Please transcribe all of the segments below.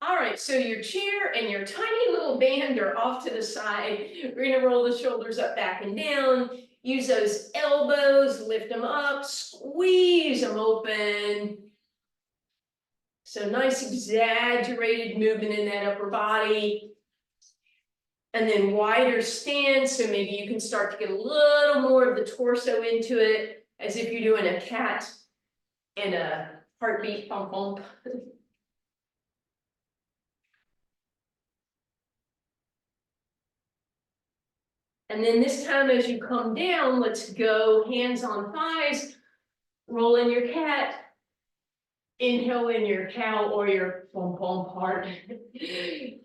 All right, so your chair and your tiny little band are off to the side. We're gonna roll the shoulders up, back and down. Use those elbows, lift them up, squeeze them open. So nice exaggerated movement in that upper body. And then wider stance, so maybe you can start to get a little more of the torso into it, as if you're doing a cat and a heartbeat pump pump. And then this time as you come down, let's go hands on thighs, roll in your cat, inhale in your cow or your pom pom heart.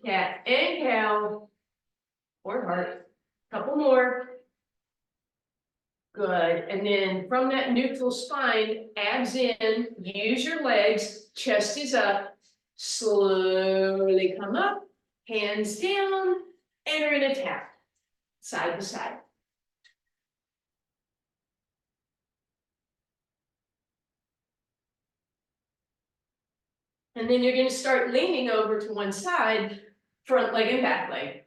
Cat and cow or heart. Couple more. Good. And then from that neutral spine, abs in, use your legs, chest is up, slowly come up, hands down, and you're in a tap, side to side. And then you're going to start leaning over to one side, front leg and back leg.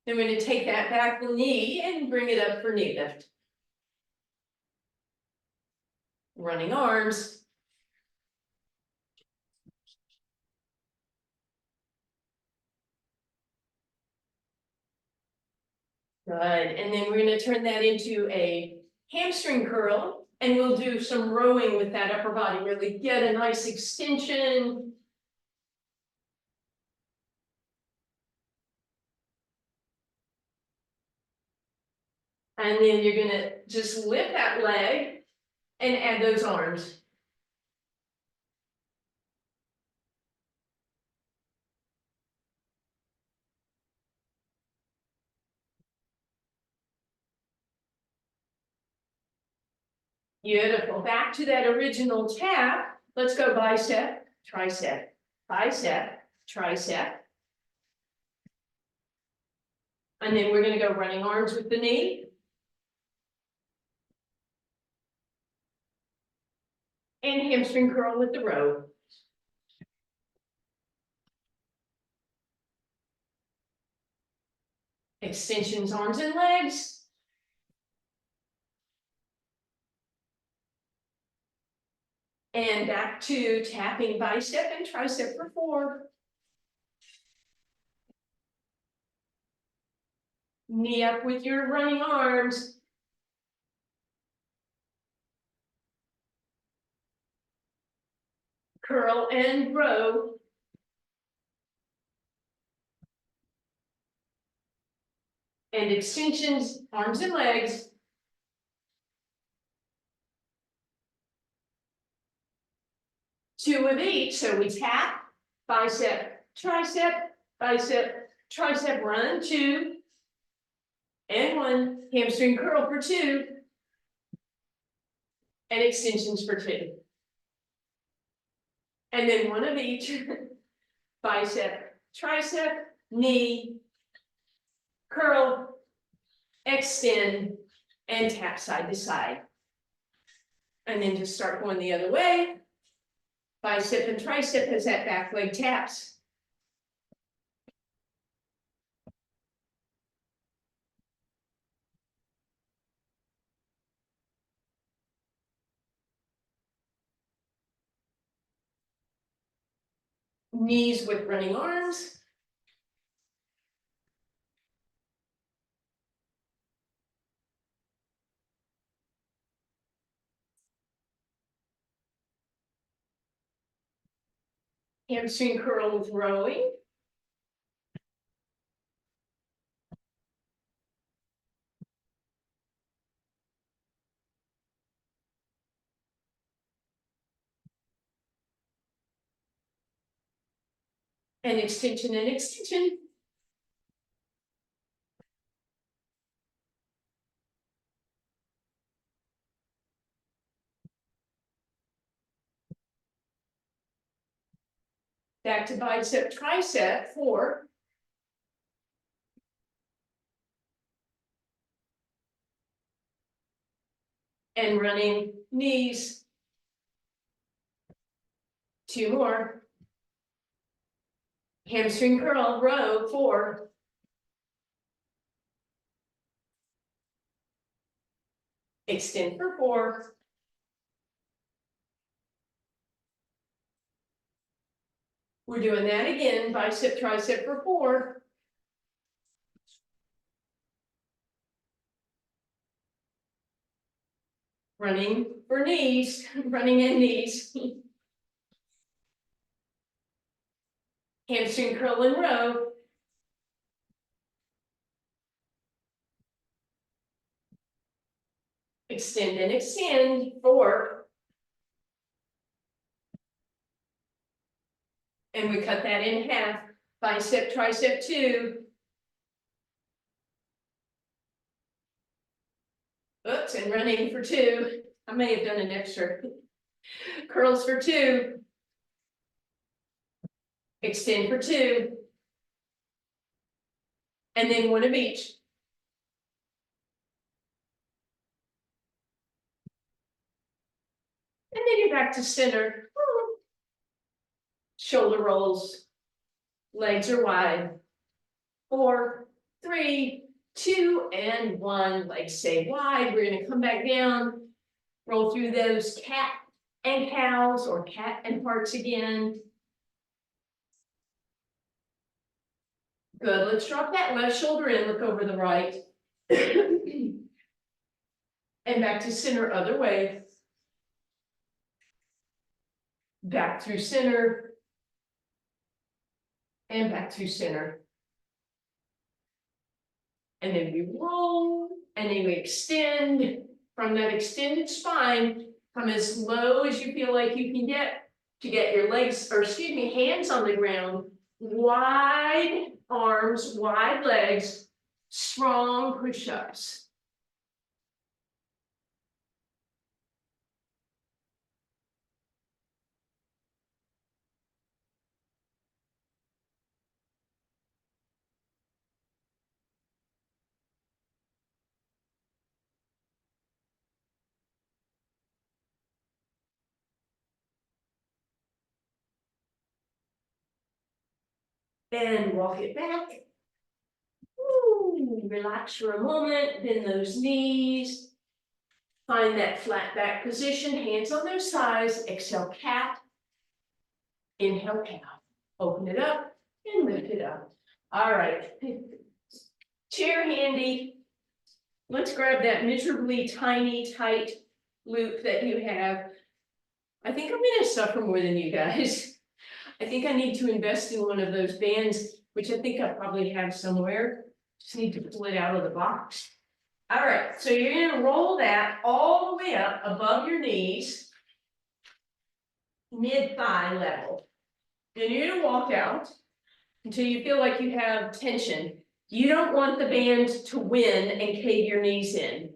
Then we're going to take that back knee and bring it up for knee lift. Running arms. Good. And then we're going to turn that into a hamstring curl. And we'll do some rowing with that upper body. Really get a nice extension. And then you're going to just lift that leg and add those arms. Beautiful. Back to that original tap. Let's go bicep, tricep, bicep, tricep. And then we're going to go running arms with the knee. And hamstring curl with the row. Extensions, arms and legs. And back to tapping bicep and tricep for 4. Knee up with your running arms. Curl and row. And extensions, arms and legs. Two of each, so we tap, bicep, tricep, run, 2, and 1, hamstring curl for 2, and extensions for 2. And then 1 of each, bicep, tricep, knee, curl, extend, and tap side to side. And then just start going the other way. Bicep and tricep has that back leg taps. Knees with running arms. Hamstring curl with rowing. And extension and extension. Back to bicep, tricep, 4. And running knees, 2 more. Hamstring curl, row, 4. Extend for 4. We're doing that again, bicep, tricep for 4. Running for knees, running and knees. Hamstring curl and row. Extend and extend, 4. And we cut that in half, bicep, tricep 2. Oops, and running for 2. I may have done an extra. Curls for 2. Extend for 2. And then 1 of each. And then you're back to center. Shoulder rolls. Legs are wide. 4, 3, 2, and 1. Legs stay wide. We're going to come back down. Roll through those cat and cows or cat and hearts again. Good. Let's drop that left shoulder in. Look over the right. And back to center other way. Back through center. And back through center. And then we roll. And then we extend. From that extended spine, come as low as you feel like you can get to get your legs, or excuse me, hands on the ground. Wide arms, wide legs, strong push-ups. And walk it back. Ooh, relax for a moment, bend those knees. Find that flat back position, hands on those thighs. Exhale, cat. Inhale, cow. Open it up and lift it up. All right. Chair handy. Let's grab that miserably tiny, tight loop that you have. I think I'm gonna suffer more than you guys. I think I need to invest in one of those bands, which I think I probably have somewhere. Just need to pull it out of the box. All right, so you're gonna roll that all the way up above your knees, mid-thigh level. And you're gonna walk out until you feel like you have tension. You don't want the band to win and cave your knees in.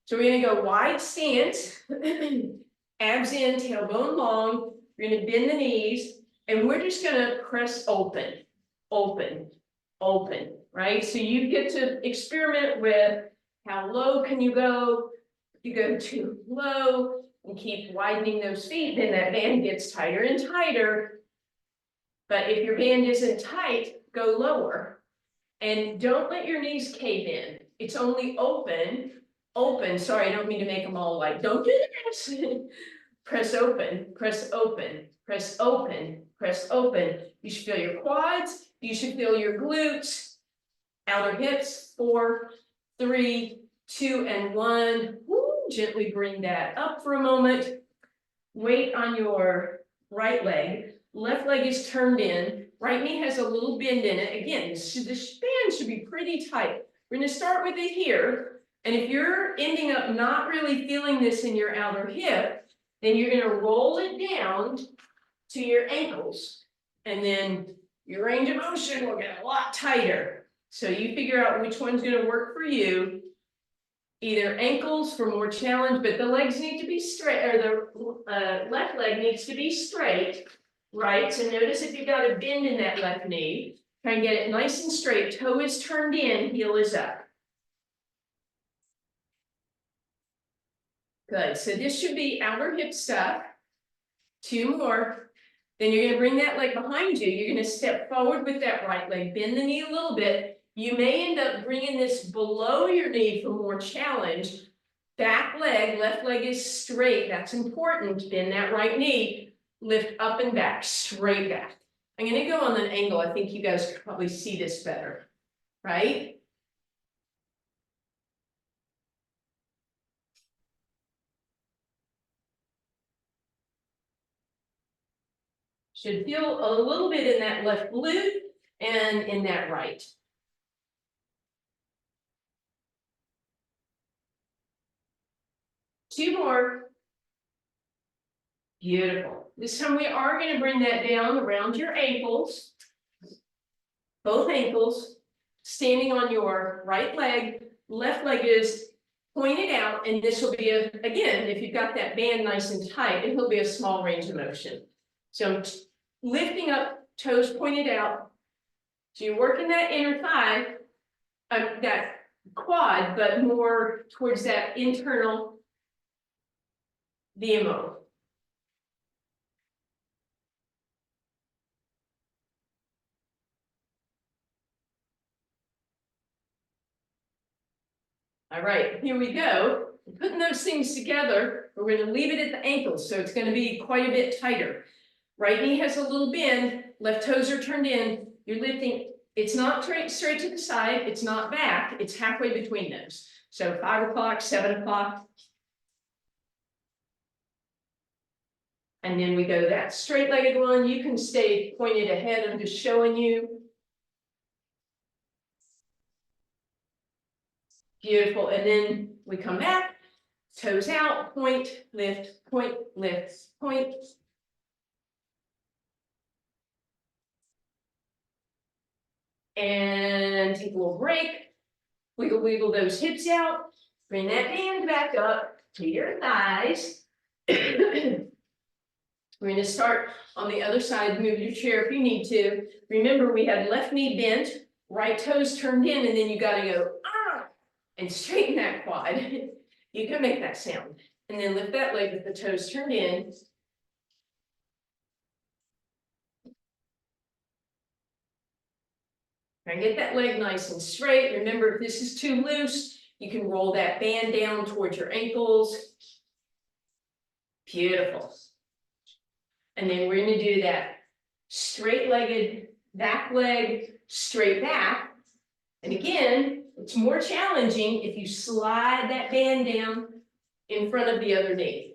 So we're gonna go wide stance, abs in, tailbone long. We're gonna bend the knees, and we're just gonna press open, open, open, right? So you get to experiment with how low can you go. If you go too low and keep widening those feet, then that band gets tighter and tighter. But if your band isn't tight, go lower. And don't let your knees cave in. It's only open. Open, sorry, I don't mean to make them all like, don't do this. Press open, press open, press open, press open. You should feel your quads, you should feel your glutes, outer hips, 4, 3, 2, and 1. Woo, gently bring that up for a moment. Weight on your right leg, left leg is turned in, right knee has a little bend in it. Again, the span should be pretty tight. We're gonna start with it here. And if you're ending up not really feeling this in your outer hip, then you're gonna roll it down to your ankles. And then your range of motion will get a lot tighter. So you figure out which one's gonna work for you. Either ankles for more challenge, but the legs need to be straight, or the left leg needs to be straight, right? So notice if you've got a bend in that left knee, try and get it nice and straight. Toe is turned in, heel is up. Good, so this should be outer hip stuff. 2 more. Then you're gonna bring that leg behind you. You're gonna step forward with that right leg, bend the knee a little bit. You may end up bringing this below your knee for more challenge. Back leg, left leg is straight. That's important. Bend that right knee. Lift up and back, straight back. I'm gonna go on an angle. I think you guys can probably see this better, right? Should feel a little bit in that left glute and in that right. Two more. Beautiful. This time we are going to bring that down around your ankles. Both ankles, standing on your right leg. Left leg is pointed out, and this will be again, if you've got that band nice and tight, it will be a small range of motion. So I'm lifting up, toes pointed out. So you're working that inner thigh, that quad, but more towards that internal VMO. All right, here we go. Putting those things together, we're going to leave it at the ankles, so it's going to be quite a bit tighter. Right knee has a little bend, left toes are turned in, you're lifting, it's not straight to the side, it's not back, it's halfway between those. So 5 o'clock, 7 o'clock. And then we go that straight-legged one. You can stay pointed ahead, I'm just showing you. Beautiful, and then we come back, toes out, point, lift, point, lift, point. And take a little break, wiggle, wiggle those hips out, bring that band back up to your thighs. We're going to start on the other side, move your chair if you need to. Remember, we had left knee bent, right toes turned in, and then you got to go, ah, and straighten that quad. You can make that sound. And then lift that leg with the toes turned in. Try and get that leg nice and straight. Remember, if this is too loose, you can roll that band down towards your ankles. Beautiful. And then we're going to do that straight-legged back leg, straight back. And again, it's more challenging if you slide that band down in front of the other knee.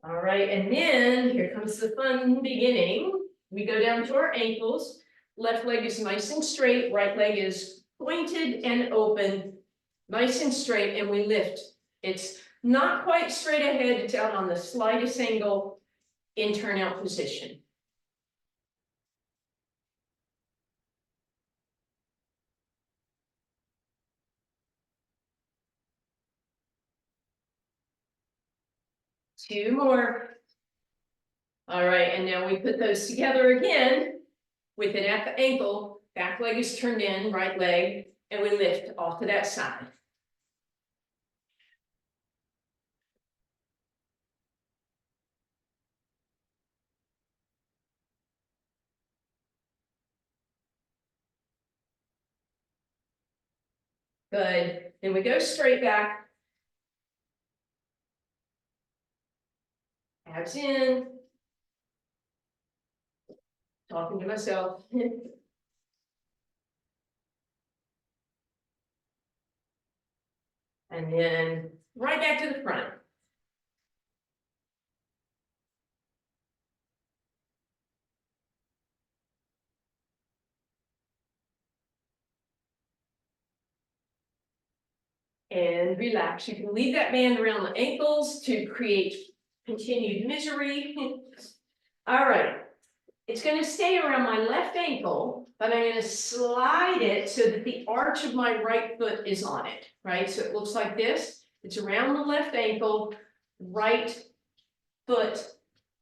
All right, and then here comes the fun beginning. We go down to our ankles. Left leg is nice and straight, right leg is pointed and open, nice and straight, and we lift. It's not quite straight ahead, it's out on the slightest angle in turnout position. Two more. All right, and now we put those together again with it at the ankle, back leg is turned in, right leg, and we lift off to that side. Good. Then we go straight back. Abs in. Talking to myself. And then right back to the front. And relax. You can leave that band around the ankles to create continued misery. All right. It's going to stay around my left ankle, but I'm going to slide it so that the arch of my right foot is on it, right? So it looks like this. It's around the left ankle, right foot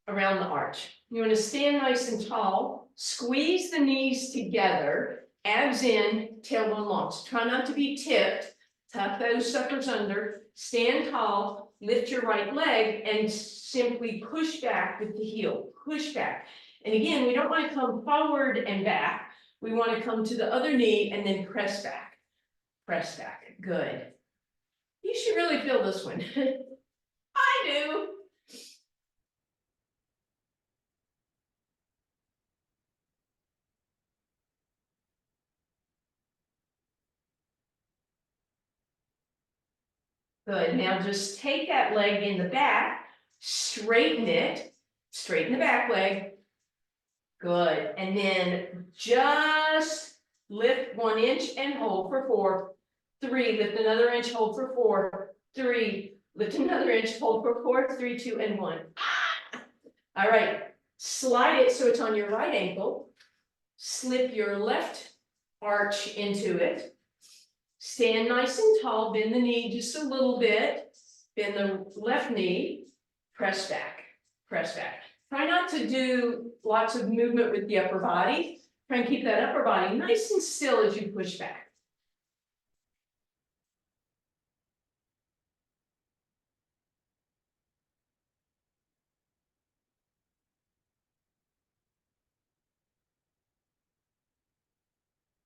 around the arch. You want to stand nice and tall, squeeze the knees together, abs in, tailbone long. So try not to be tipped, tuck those suckers under, stand tall, lift your right leg, and simply push back with the heel, push back. And again, we don't want to come forward and back. We want to come to the other knee and then press back, good. You should really feel this one. I do. Good, now just take that leg in the back, straighten it, straighten the back leg. Good, and then just lift 1 inch and hold for 4, 3, lift another inch, hold for 4, 3, lift another inch, hold for 4, 3, 2, and 1. All right, slide it so it's on your right ankle, slip your left arch into it. Stand nice and tall, bend the knee just a little bit, bend the left knee, press back, press back. Try not to do lots of movement with the upper body. Try and keep that upper body nice and still as you push back.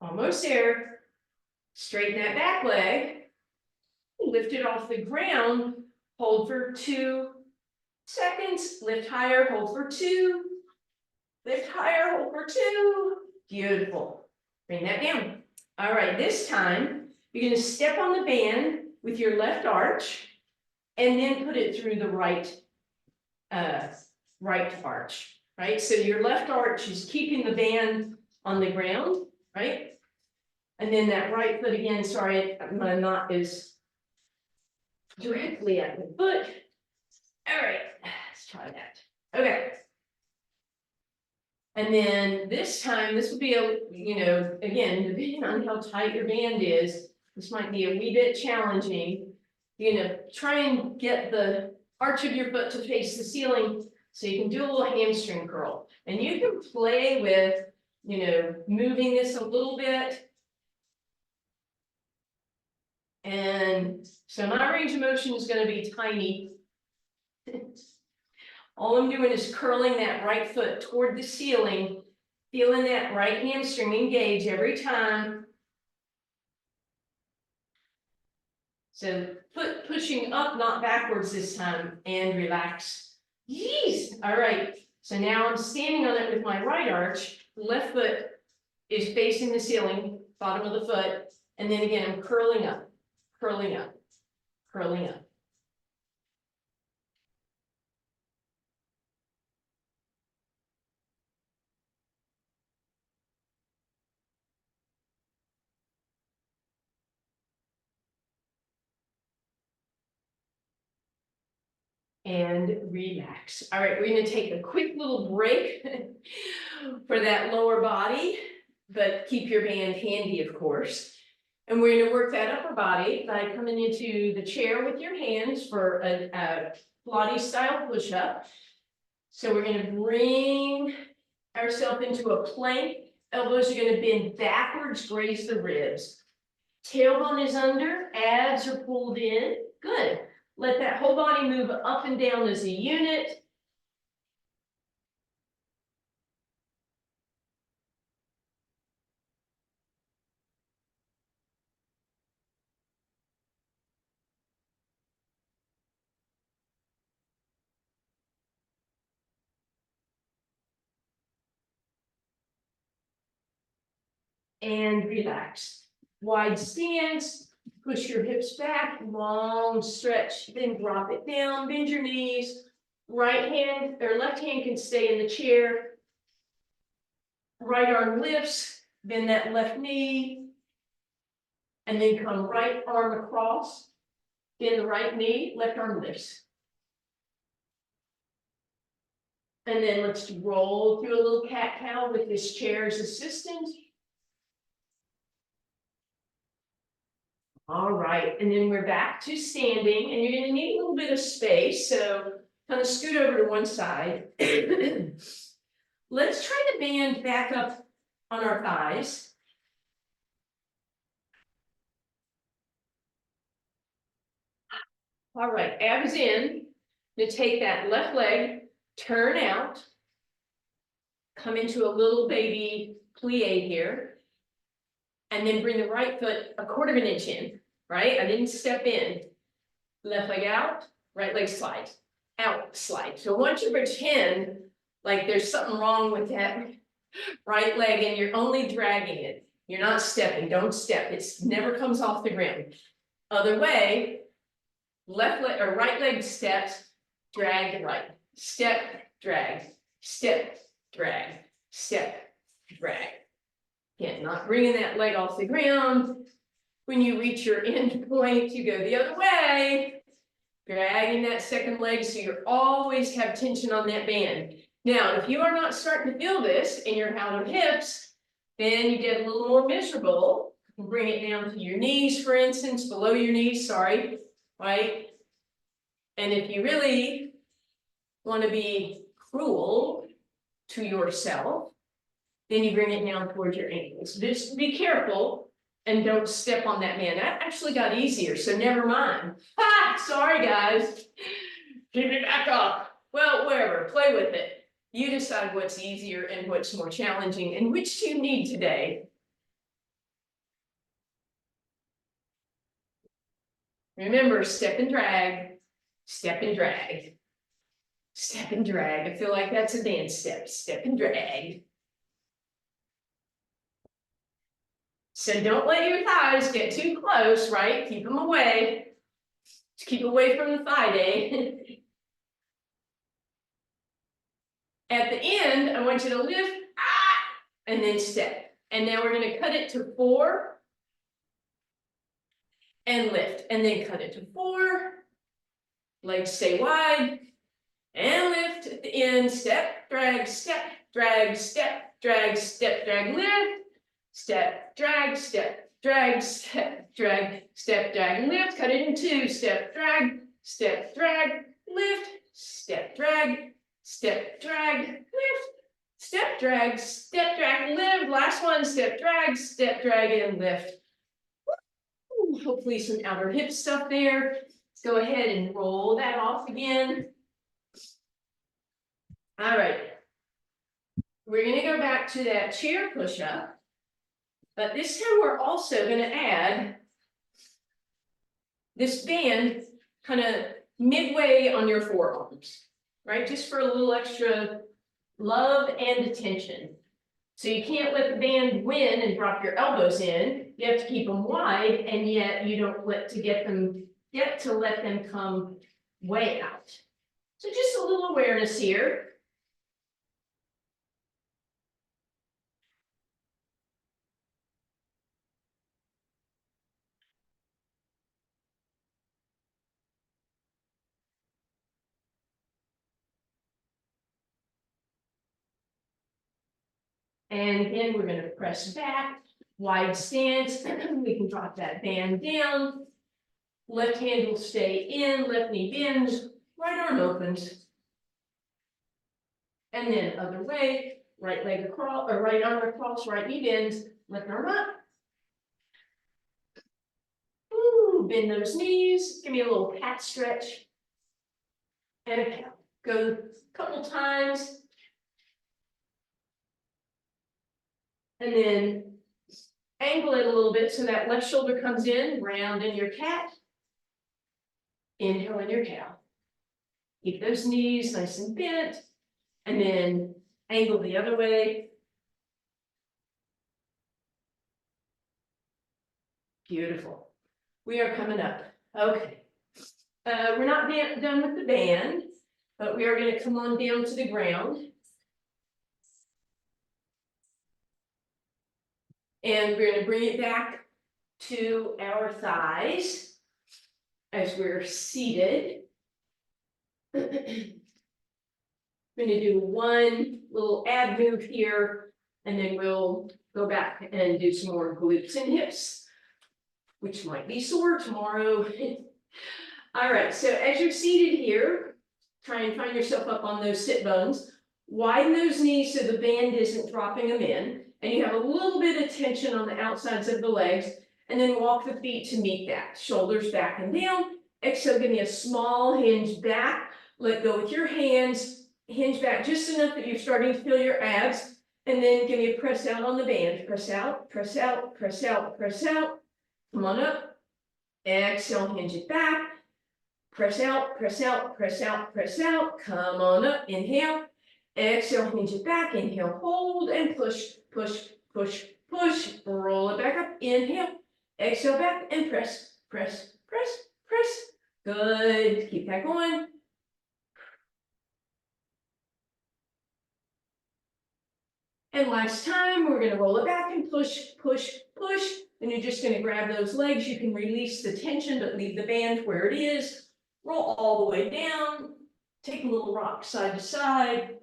Almost there. Straighten that back leg. Lift it off the ground. Hold for 2 seconds. Lift higher, hold for 2. Lift higher, hold for 2. Beautiful. Bring that down. All right, this time, you're going to step on the band with your left arch, and then put it through the right arch, right? So your left arch is keeping the band on the ground, right? And then that right foot again, sorry, my knot is directly at the foot. All right, let's try that. Okay. And then this time, this will be a, again, depending on how tight your band is, this might be a wee bit challenging. Try and get the arch of your foot to face the ceiling so you can do a little hamstring curl. And you can play with, moving this a little bit. And so my range of motion is going to be tiny. All I'm doing is curling that right foot toward the ceiling, feeling that right hamstring engage every time. So foot pushing up, not backwards this time, and relax. Yeesh. All right. So now I'm standing on it with my right arch. Left foot is facing the ceiling, bottom of the foot. And then again, I'm curling up, curling up, curling up. And relax. All right, we're going to take a quick little break for that lower body, but keep your band handy, of course. And we're going to work that upper body by coming into the chair with your hands for a Pilates style push-up. So we're going to bring ourselves into a plank. Elbows are going to bend backwards, graze the ribs. Tailbone is under, abs are pulled in. Good. Let that whole body move up and down as a unit. And relax. Wide stance, push your hips back, long stretch, then drop it down, bend your knees. Right hand or left hand can stay in the chair. Right arm lifts, bend that left knee, and then come right arm across, bend the right knee, left arm lifts. And then let's roll through a little cat-cow with this chair as assistant. All right, and then we're back to standing, and you're going to need a little bit of space. So kind of scoot over to one side. Let's try the band back up on our thighs. All right, abs in. Now take that left leg, turn out, come into a little baby plie here, and then bring the right foot 1/4 inch in, right? I didn't step in. Left leg out, right leg slide, out, slide. So once you pretend like there's something wrong with that right leg and you're only dragging it, you're not stepping, don't step, it never comes off the ground. Other way, left leg or right leg steps, drag right, step, drag, step, drag, step, drag. Again, not bringing that leg off the ground. When you reach your end point, you go the other way, dragging that second leg so you always have tension on that band. Now, if you are not starting to feel this in your outer hips, then you get a little more miserable. You can bring it down to your knees, for instance, below your knees, sorry, right? And if you really want to be cruel to yourself, then you bring it down towards your ankles. Just be careful and don't step on that man. That actually got easier, so never mind. Ha! Sorry, guys. Keep it back up. Well, whatever, play with it. You decide what's easier and what's more challenging and which do you need today. Remember, step and drag, step and drag, step and drag. I feel like that's a dance step, step and drag. So don't let your thighs get too close, right? Keep them away. Just keep away from the thigh day. At the end, I want you to lift, and then step. And now we're going to cut it to 4, and lift, and then cut it to 4. Legs stay wide, and lift at the end, step, drag, step, drag, step, drag, step, drag, lift, step, drag, step, drag, step, drag, step, drag, lift, cut it in 2, step, drag, lift, step, drag, step, drag, lift, step, drag, lift, last one, step, drag, and lift. Woo! Hopefully some outer hip stuff there. Let's go ahead and roll that off again. All right. We're going to go back to that chair push-up, but this time we're also going to add this band kind of midway on your forearms, right? Just for a little extra love and attention. So you can't let the band win and drop your elbows in. You have to keep them wide, and yet you don't let them come way out. So just a little awareness here. And again, we're going to press back, wide stance. We can drop that band down. Left hand will stay in, left knee bends, right arm opens. And then other way, right leg across, or right arm across, right knee bends, left arm up. Ooh, bend those knees, give me a little cat stretch. And a cow. Go a couple times. And then angle it a little bit so that left shoulder comes in, round in your cat. Inhale in your cow. Keep those knees nice and bent. And then angle the other way. Beautiful. We are coming up. Okay. We're not done with the band, but we are going to come on down to the ground. And we're going to bring it back to our thighs as we're seated. I'm going to do one little ab move here, and then we'll go back and do some more glutes and hips, which might be sore tomorrow. All right, so as you're seated here, Try and find yourself up on those sit bones. Widen those knees so the band isn't dropping them in, and you have a little bit of tension on the outsides of the legs, and then walk the feet to meet that. Shoulders back and down. Exhale, give me a small hinge back. Let go with your hands. Hinge back just enough that you're starting to feel your abs. And then give me a press out on the band. Press out, press out, press out, press out. Come on up. Exhale, hinge it back. Press out, press out, press out, press out. Come on up. Inhale. Exhale, hinge it back. Inhale, hold and push, push, push, push. Roll it back up. Inhale. Exhale back and press, press, press, press. Good. Keep that going. And last time, we're gonna roll it back and push, push, push. Then you're just gonna grab those legs. You can release the tension, but leave the band where it is. Roll all the way down. Take a little rock side to side.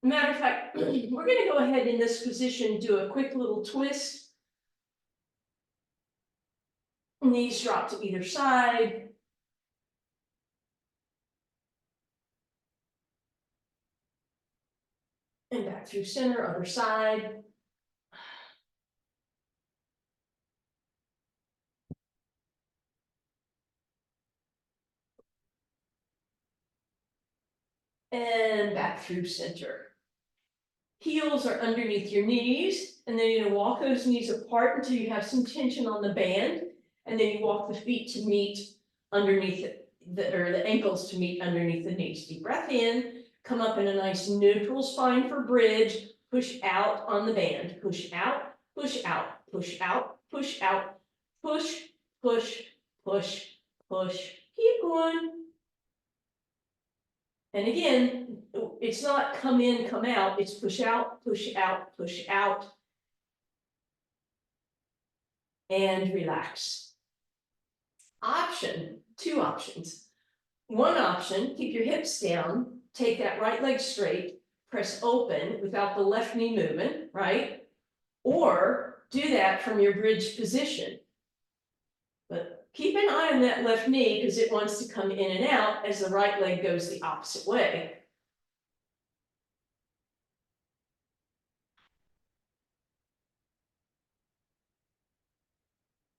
Matter of fact, we're gonna go ahead in this position, do a quick little twist. Knees drop to either side. And back through center, other side. And back through center. Heels are underneath your knees, and then you're gonna walk those knees apart until you have some tension on the band, and then you walk the feet to meet underneath the ankles to meet underneath the knees. Deep breath in, come up in a nice neutral spine for bridge, push out on the band, push out, push out, push out, push out, push, push, push, push, keep going. And again, it's not come in, come out, it's push out, push out, push out. And relax. Two options. One option, keep your hips down, take that right leg straight, press open without the left knee movement, right? Or do that from your bridge position. But keep an eye on that left knee because it wants to come in and out as the right leg goes the opposite way.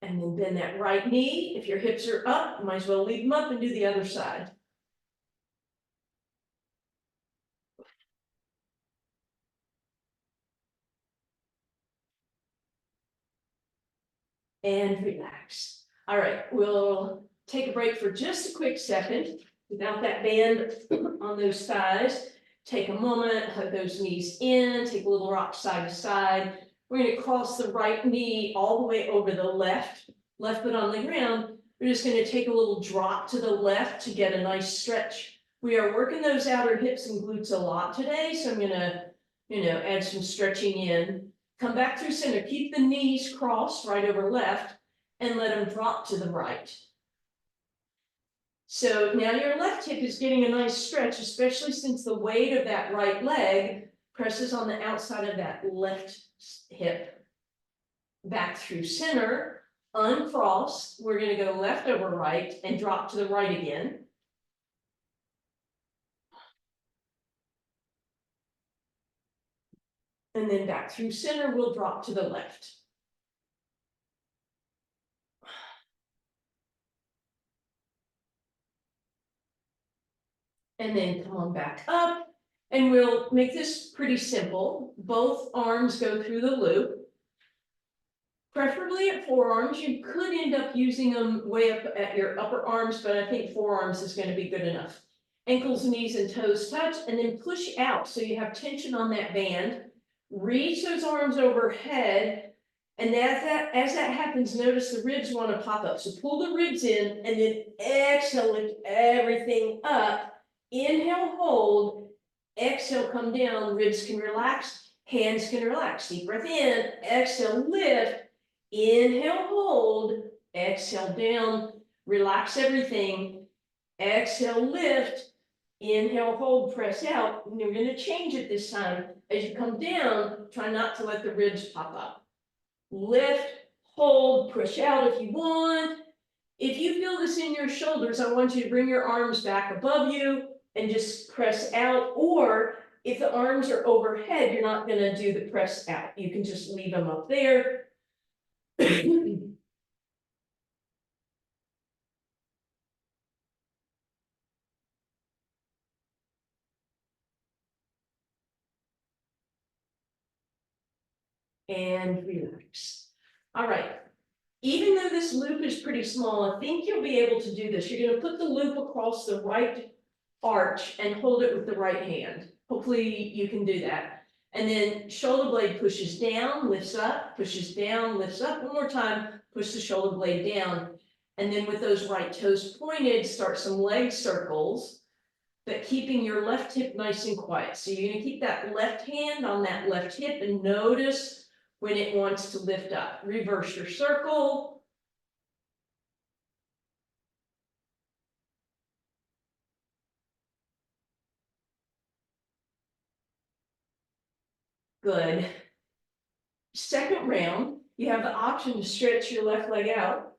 And then bend that right knee. If your hips are up, you might as well leave them up and do the other side. And relax. All right, we'll take a break for just a quick second without that band on those thighs. Take a moment, hug those knees in, take a little rock side to side. We're going to cross the right knee all the way over the left foot on the ground. We're just going to take a little drop to the left to get a nice stretch. We are working those outer hips and glutes a lot today, so I'm going to, add some stretching in. Come back through center, keep the knees crossed right over left and let them drop to the right. So now your left hip is getting a nice stretch, especially since the weight of that right leg presses on the outside of that left hip. Back through center, uncross, we're going to go left over right and drop to the right again. And then back through center, we'll drop to the left. And then come on back up, and we'll make this pretty simple. Both arms go through the loop. Preferably at forearms. You could end up using them way up at your upper arms, but I think forearms is going to be good enough. Ankles, knees, and toes touch, and then push out so you have tension on that band. Reach those arms overhead, and as that happens, notice the ribs want to pop up. So pull the ribs in, and then exhale, lift everything up. Inhale, hold. Exhale, come down. Ribs can relax. Hands can relax. Deep breath in. Exhale, lift. Inhale, hold. Exhale, down. Relax everything. Exhale, lift. Inhale, hold, press out. And you're going to change it this time. As you come down, try not to let the ribs pop up. Lift, hold, push out if you want. If you feel this in your shoulders, I want you to bring your arms back above you and just press out, or if the arms are overhead, you're not gonna do the press out. You can just leave them up there. And relax. All right. Even though this loop is pretty small, I think you'll be able to do this. You're gonna put the loop across the right arch and hold it with the right hand. Hopefully you can do that. And then shoulder blade pushes down, lifts up, pushes down, lifts up. One more time, push the shoulder blade down. And then with those right toes pointed, start some leg circles, but keeping your left hip nice and quiet. So you're gonna keep that left hand on that left hip and notice when it wants to lift up. Reverse your circle. Good. Second round, you have the option to stretch your left leg out.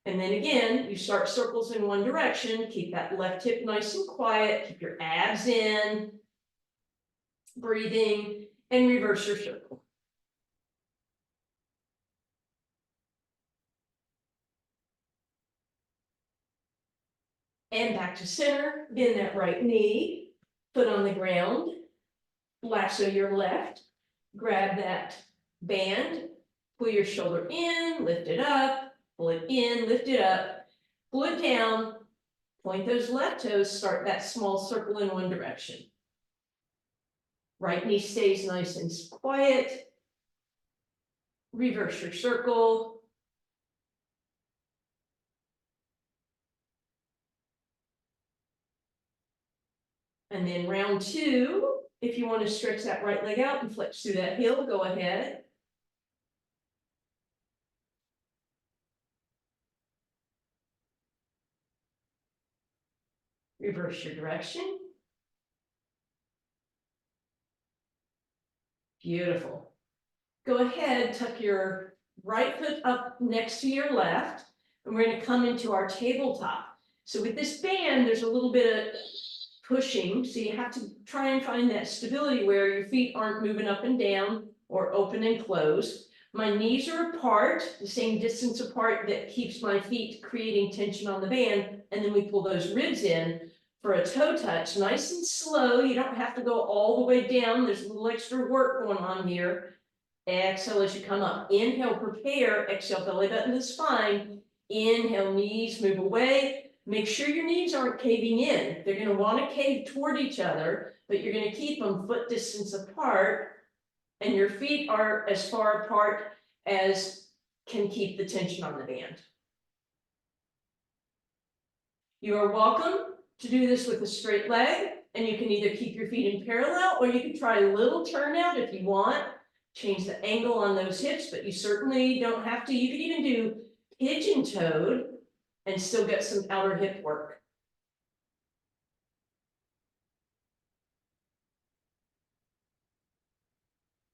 And then again, you start circles in one direction, keep that left hip nice and quiet, keep your abs in, breathing, and reverse your circle. And back to center, bend that right knee, foot on the ground, lasso your left, grab that band, pull your shoulder in, lift it up, pull it in, lift it up, pull it down, point those left toes, start that small circle in one direction. Right knee stays nice and quiet. Reverse your circle. And then round two, if you want to stretch that right leg out and flex through that heel, go ahead. Reverse your direction. Beautiful. Go ahead, tuck your right foot up next to your left, and we're going to come into our tabletop. So with this band, there's a little bit of pushing, so you have to try and find that stability where your feet aren't moving up and down or open and closed. My knees are apart, the same distance apart that keeps my feet creating tension on the band, and then we pull those ribs in for a toe touch, nice and slow. You don't have to go all the way down. There's a little extra work going on here. Exhale as you come up. Inhale, prepare. Exhale, belly button to the spine. Inhale, knees move away. Make sure your knees aren't caving in. They're going to want to cave toward each other, but you're going to keep them foot distance apart, and your feet are as far apart as can keep the tension on the band. You are welcome to do this with a straight leg, and you can either keep your feet in parallel, or you can try a little turnout if you want. Change the angle on those hips, but you certainly don't have to. You could even do pigeon-toed and still get some outer hip work.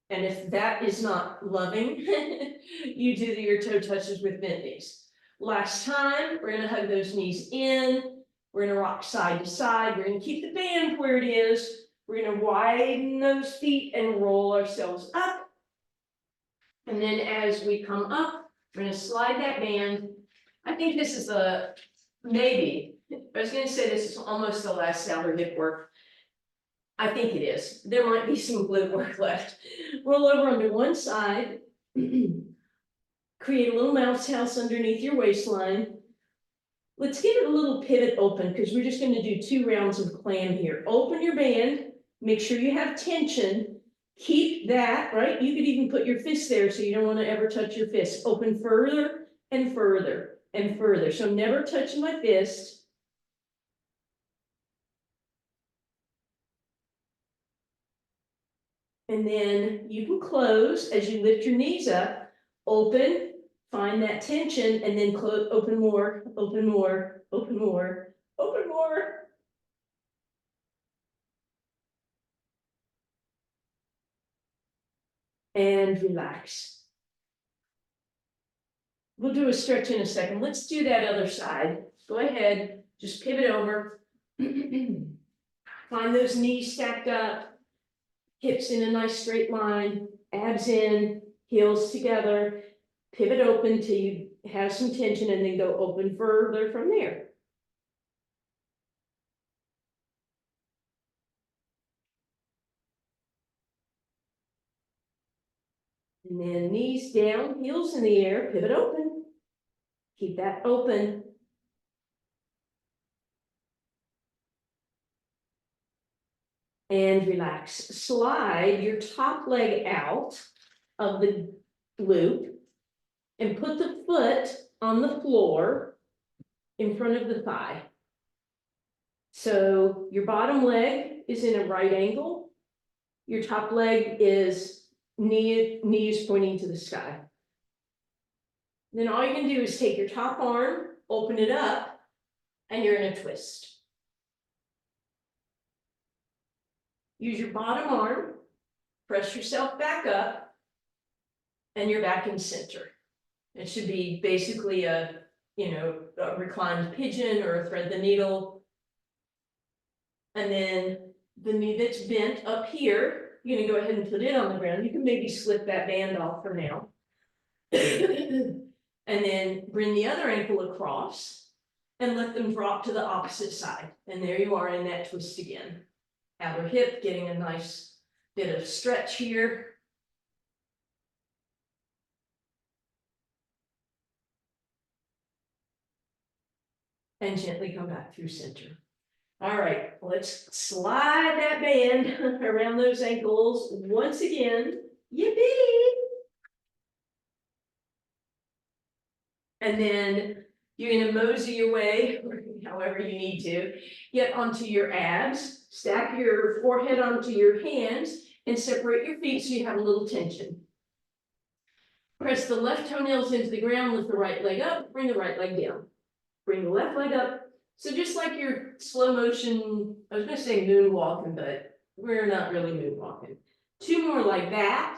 And if that is not loving, you do your toe touches with bent knees. Last time, we're gonna hug those knees in. We're gonna rock side to side. We're gonna keep the band where it is. We're gonna widen those feet and roll ourselves up. And then as we come up, we're gonna slide that band. I think this is maybe, I was gonna say this is almost the last outer hip work. I think it is. There might be some glute work left. Roll over onto one side. Create a little mouse house underneath your waistline. Let's give it a little pivot open because we're just going to do 2 rounds of clam here. Open your band. Make sure you have tension. Keep that, right? You could even put your fist there so you don't want to ever touch your fist. Open further and further and further. So never touching my fist. And then you can close as you lift your knees up, open, find that tension, and then close, open more, open more, open more, open more. And relax. We'll do a stretch in a second. Let's do that other side. Go ahead, just pivot over. Find those knees stacked up, hips in a nice straight line, abs in, heels together, pivot open till you have some tension and then go open further from there. And then knees down, heels in the air, pivot open. Keep that open. And relax. Slide your top leg out of the loop and put the foot on the floor in front of the thigh. So your bottom leg is in a right angle. Your top leg is knees pointing to the sky. Then all you can do is take your top arm, open it up, and you're in a twist. Use your bottom arm, press yourself back up, and you're back in center. It should be basically a reclined pigeon or a thread the needle. And then the knee that's bent up here, you're gonna go ahead and put it on the ground. You can maybe slip that band off for now. And then bring the other ankle across and let them drop to the opposite side. And there you are in that twist again. Outer hip, getting a nice bit of stretch here. And gently come back through center. All right, let's slide that band around those ankles once again. Yippee! And then you're gonna mosey your way, however you need to, get onto your abs, stack your forehead onto your hands, and separate your feet so you have a little tension. Press the left toenails into the ground, lift the right leg up, bring the right leg down. Bring the left leg up. So just like your slow motion, I was gonna say moonwalking, but we're not really moonwalking. 2 more like that.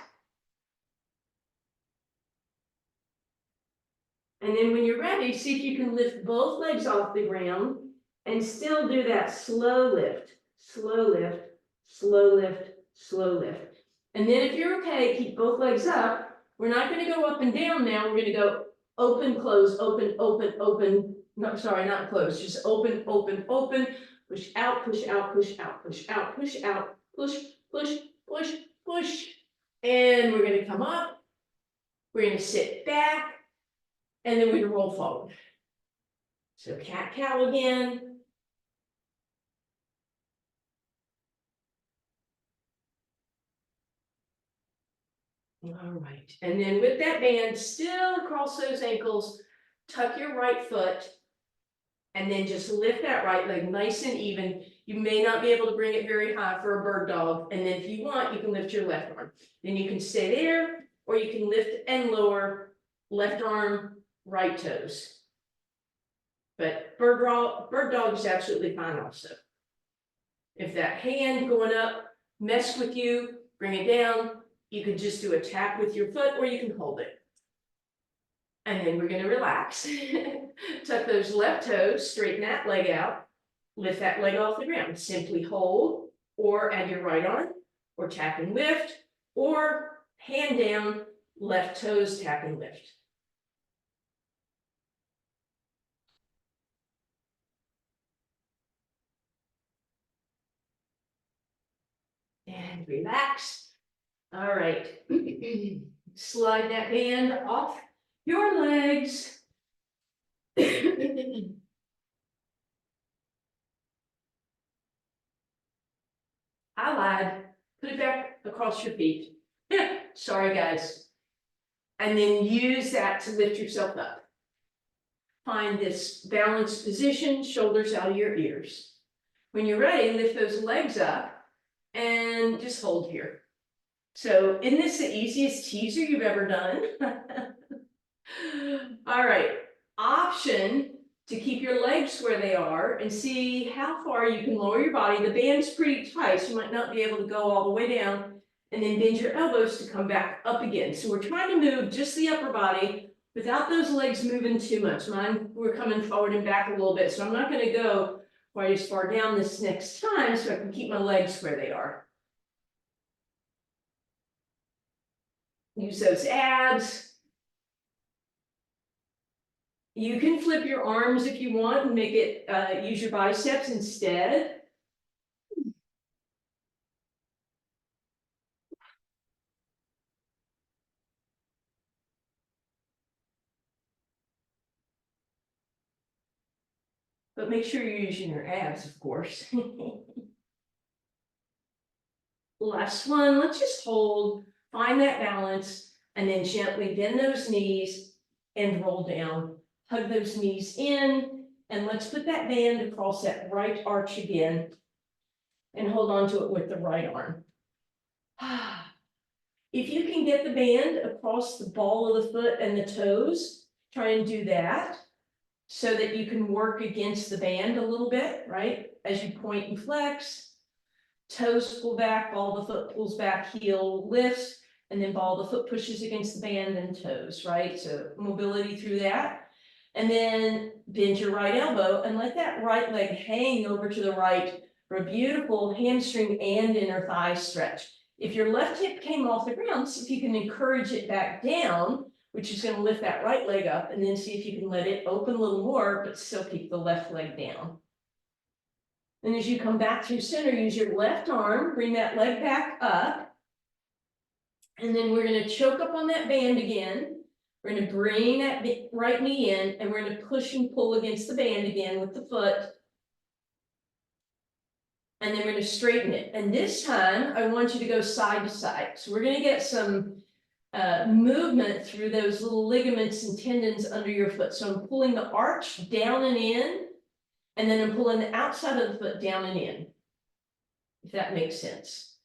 And then when you're ready, see if you can lift both legs off the ground and still do that slow lift, slow lift, slow lift, slow lift. And then if you're okay, keep both legs up. We're not gonna go up and down now. We're gonna go open, close, open, open, open. No, sorry, not close, just open, open, open, push out, push out, push out, push out, push out, push, push, push, push. And we're gonna come up, we're gonna sit back, and then we're gonna roll forward. So cat-cow again. All right, and then with that band still across those ankles, tuck your right foot, and then just lift that right leg nice and even. You may not be able to bring it very high for a bird dog, and then if you want, you can lift your left arm. Then you can stay there, or you can lift and lower, left arm, right toes. But bird dog is absolutely fine also. If that hand going up messed with you, bring it down. You can just do a tap with your foot, or you can hold it. And then we're gonna relax. Tuck those left toes, straighten that leg out, lift that leg off the ground. Simply hold, or add your right arm, or tap and lift, or hand down, left toes, tap and lift. And relax. All right. Slide that band off your legs. I lied. Put it back across your feet. Sorry, guys. And then use that to lift yourself up. Find this balanced position, shoulders out of your ears. When you're ready, lift those legs up and just hold here. So isn't this the easiest teaser you've ever done? All right, option to keep your legs where they are and see how far you can lower your body. The band's pretty tight, so you might not be able to go all the way down, and then bend your elbows to come back up again. So we're trying to move just the upper body without those legs moving too much. Mine, we're coming forward and back a little bit, so I'm not gonna go quite as far down this next time, so I can keep my legs where they are. Use those abs. You can flip your arms if you want and make it, use your biceps instead. But make sure you're using your abs, of course. Last one, let's just hold, find that balance, and then gently bend those knees and roll down. Hug those knees in, and let's put that band across that right arch again and hold on to it with the right arm. If you can get the band across the ball of the foot and the toes, try and do that so that you can work against the band a little bit, right? As you point and flex. Toes pull back, ball of the foot pulls back, heel lifts, and then ball of the foot pushes against the band and toes, right? So mobility through that. And then bend your right elbow and let that right leg hang over to the right for a beautiful hamstring and inner thigh stretch. If your left hip came off the ground, see if you can encourage it back down, which is going to lift that right leg up, and then see if you can let it open a little more, but still keep the left leg down. And as you come back through center, use your left arm, bring that leg back up. And then we're going to choke up on that band again. We're going to bring that right knee in, and we're going to push and pull against the band again with the foot. And then we're going to straighten it. And this time, I want you to go side to side. So we're going to get some movement through those little ligaments and tendons under your foot. So I'm pulling the arch down and in. And then I'm pulling the outside of the foot down and in, if that makes sense.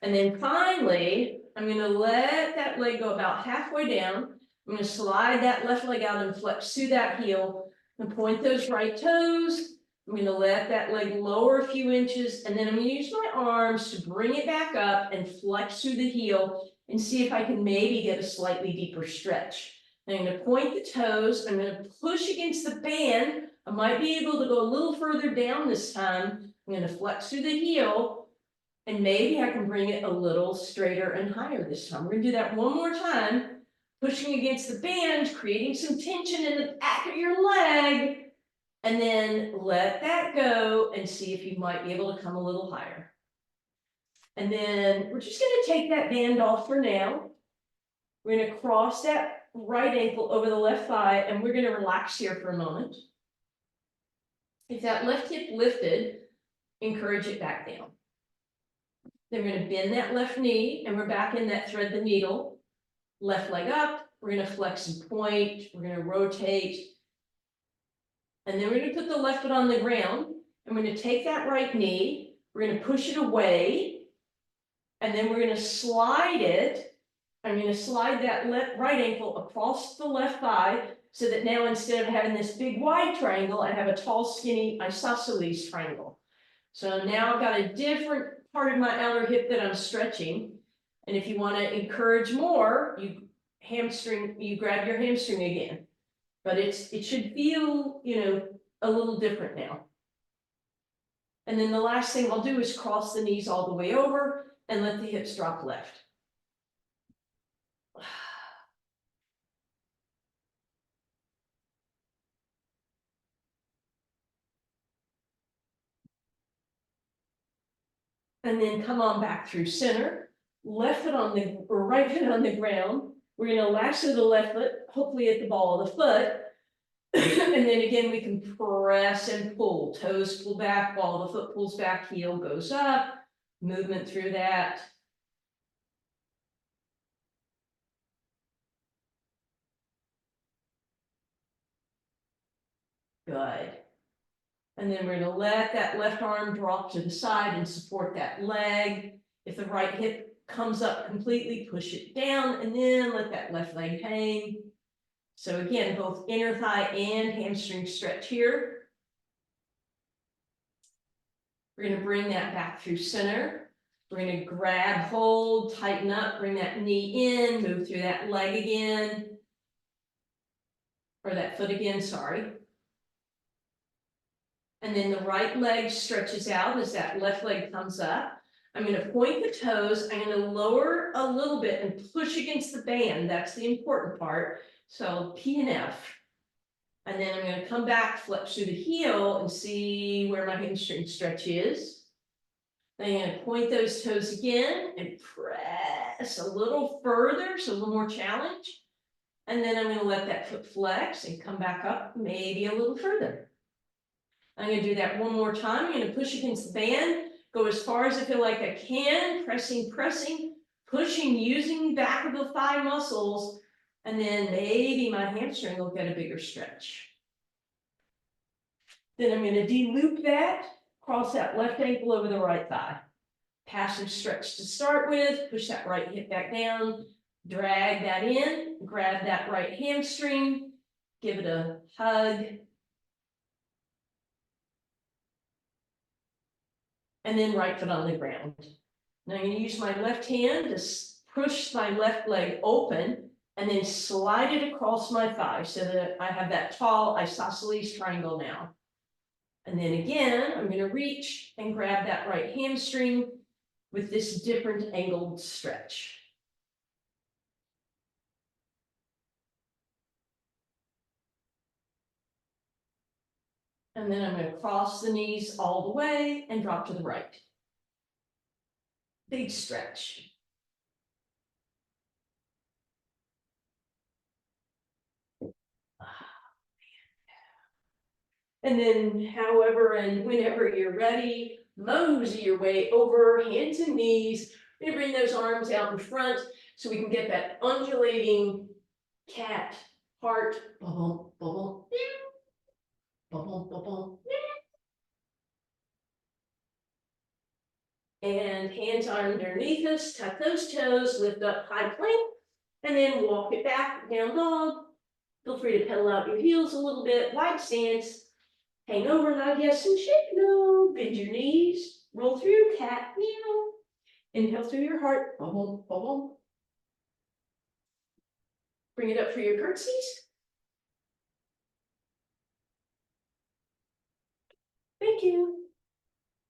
And then finally, I'm going to let that leg go about halfway down. I'm going to slide that left leg out and flex through that heel and point those right toes. I'm going to let that leg lower a few inches, and then I'm going to use my arms to bring it back up and flex through the heel and see if I can maybe get a slightly deeper stretch. I'm going to point the toes. I'm going to push against the band. I might be able to go a little further down this time. I'm going to flex through the heel, and maybe I can bring it a little straighter and higher this time. We're going to do that one more time, pushing against the band, creating some tension in the back of your leg, and then let that go and see if you might be able to come a little higher. And then we're just going to take that band off for now. We're going to cross that right ankle over the left thigh, and we're going to relax here for a moment. If that left hip lifted, encourage it back down. Then we're going to bend that left knee, and we're back in that thread the needle. Left leg up, we're going to flex and point, we're going to rotate. And then we're going to put the left foot on the ground, and we're going to take that right knee, we're going to push it away, and then we're going to slide it. I'm going to slide that right ankle across the left thigh, so that now instead of having this big wide triangle, I have a tall, skinny isosceles triangle. So now I've got a different part of my outer hip that I'm stretching. And if you want to encourage more, you grab your hamstring again. But it should feel, a little different now. And then the last thing I'll do is cross the knees all the way over and let the hips drop left. And then come on back through center, right foot on the ground. We're going to lasso the left foot, hopefully at the ball of the foot. And then again, we can press and pull. Toes pull back, ball of the foot pulls back, heel goes up. Movement through that. Good. And then we're going to let that left arm drop to the side and support that leg. If the right hip comes up completely, push it down, and then let that left leg hang. So again, both inner thigh and hamstring stretch here. We're going to bring that back through center. We're going to grab, hold, tighten up, bring that knee in, move through that leg again. Or that foot again, sorry. And then the right leg stretches out as that left leg comes up. I'm gonna point the toes, I'm gonna lower a little bit and push against the band, that's the important part. So P and F. And then I'm gonna come back, flex through the heel and see where my hamstring stretch is. Then I'm gonna point those toes again and press a little further, so a little more challenge. And then I'm gonna let that foot flex and come back up maybe a little further. I'm gonna do that one more time. I'm gonna push against the band, go as far as I feel like I can, pressing, pushing, using back of the thigh muscles, and then maybe my hamstring will get a bigger stretch. Then I'm gonna de-loop that, cross that left ankle over the right thigh. Passive stretch to start with, push that right hip back down, drag that in, grab that right hamstring, give it a hug. And then right foot on the ground. Now I'm going to use my left hand to push my left leg open and then slide it across my thigh so that I have that tall isosceles triangle now. And then again, I'm going to reach and grab that right hamstring with this different angled stretch. And then I'm going to cross the knees all the way and drop to the right. Big stretch. And then however and whenever you're ready, mosey your way over, hands and knees. You bring those arms out in front so we can get that undulating cat heart. Bubble, bubble, bubble, bubble. And hands are underneath us, tuck those toes, lift up high plank, and then walk it back, down dog. Feel free to pedal out your heels a little bit, wide stance. Hang over, nod yes, and shake no. Bend your knees, roll through, cat, meow. Inhale through your heart, bubble, bubble. Bring it up for your curtsies. Thank you.